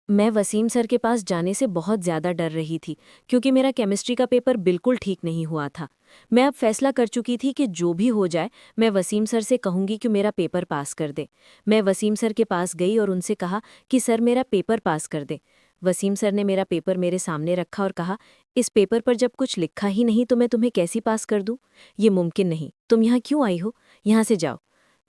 मैं वसीम सर के पास जाने से बहुत ज़्यादा डर रही थी क्योंकि मेरा केमिस्ट्री का पेपर बिल्कुल ठीक नहीं हुआ था। मैं अब फैसला कर चुकी थी कि जो भी हो जाए मैं वसीम सर से कहूँगी कि मेरा पेपर पास कर दे। मैं वसीम सर के पास गई और उनसे कहा कि सर मेरा पेपर पास कर दे। वसीम सर ने मेरा पेपर मेरे सामने रखा और कहा, इस पेपर पर जब कुछ लिखा ही नहीं तो मैं तुम्हें कैसी पास कर दूँ? ये मुमकिन नहीं। तुम यहाँ क्यों आई हो? यहाँ से जाओ।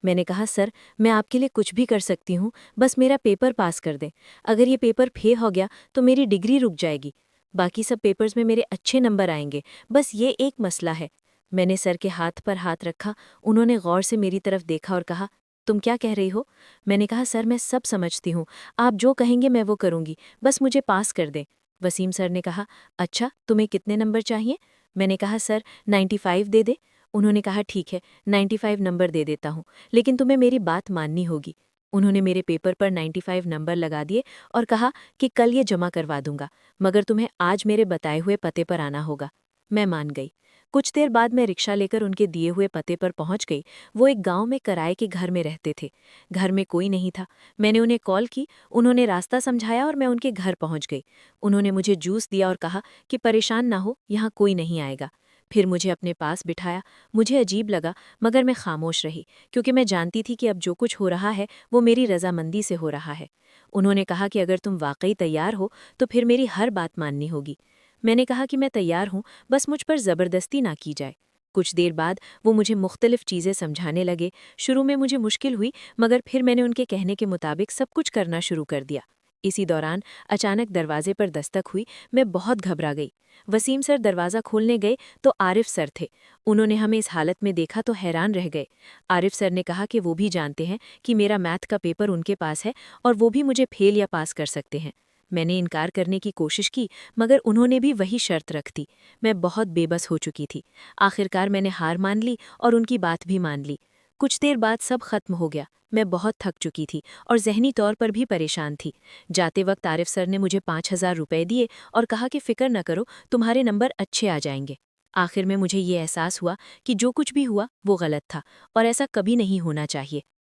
मैंने कहा, सर मैं आपके लिए कुछ भी कर सकती हूँ, बस मेरा पेपर पास कर दें। अगर ये पेपर फेल हो गया तो मेरी डिग्री रुक जाएगी। बाकी सब पेपर्स में मेरे अच्छे नंबर आएंगे, बस ये एक मसला है। मैंने सर के हाथ पर हाथ रखा। उन्होंने गौर से मेरी तरफ देखा और कहा, तुम क्या कह रही हो? मैंने कहा, सर मैं सब समझती हूँ, आप जो कहेंगे मैं वो करूँगी, बस मुझे पास कर दें। वसीम सर ने कहा, अच्छा तुम्हें कितने नंबर चाहिए? मैंने कहा, सर 95 दे दे। उन्होंने कहा, ठीक है 95 नंबर दे देता हूँ, लेकिन तुम्हें मेरी बात माननी होगी। उन्होंने मेरे पेपर पर 95 नंबर लगा दिए और कहा कि कल ये जमा करवा दूंगा, मगर तुम्हें आज मेरे बताए हुए पते पर आना होगा। मैं मान गई। कुछ देर बाद मैं रिक्शा लेकर उनके दिए हुए पते पर पहुंच गई। वो एक गांव में किराए के घर में रहते थे। घर में कोई नहीं था। मैंने उन्हें कॉल की, उन्होंने रास्ता समझाया और मैं उनके घर पहुंच गई। उन्होंने मुझे जूस दिया और कहा कि परेशान ना हो, यहाँ कोई नहीं आएगा। फिर मुझे अपने पास बिठाया। मुझे अजीब लगा, मगर मैं खामोश रही क्योंकि मैं जानती थी कि अब जो कुछ हो रहा है वो मेरी रजामंदी से हो रहा है। उन्होंने कहा कि अगर तुम वाकई तैयार हो तो फिर मेरी हर बात माननी होगी। मैंने कहा कि मैं तैयार हूँ, बस मुझ पर ज़बरदस्ती ना की जाए। कुछ देर बाद वो मुझे मुख्तलिफ चीज़ें समझाने लगे। शुरू में मुझे मुश्किल हुई, मगर फिर मैंने उनके कहने के मुताबिक सब कुछ करना शुरू कर दिया। इसी दौरान अचानक दरवाजे पर दस्तक हुई। मैं बहुत घबरा गई। वसीम सर दरवाज़ा खोलने गए तो आरिफ सर थे। उन्होंने हमें इस हालत में देखा तो हैरान रह गए। आरिफ सर ने कहा कि वो भी जानते हैं कि मेरा मैथ का पेपर उनके पास है और वो भी मुझे फेल या पास कर सकते हैं। मैंने इनकार करने की कोशिश की, मगर उन्होंने भी वही शर्त रख दी। मैं बहुत बेबस हो चुकी थी। आखिरकार मैंने हार मान ली और उनकी बात भी मान ली। कुछ देर बाद सब खत्म हो गया। मैं बहुत थक चुकी थी और जहनी तौर पर भी परेशान थी। जाते वक्त आरिफ सर ने मुझे 5,000 रुपए दिए और कहा कि फिक्र न करो, तुम्हारे नंबर अच्छे आ जाएंगे। आखिर में मुझे ये एहसास हुआ कि जो कुछ भी हुआ वो गलत था और ऐसा कभी नहीं होना चाहिए।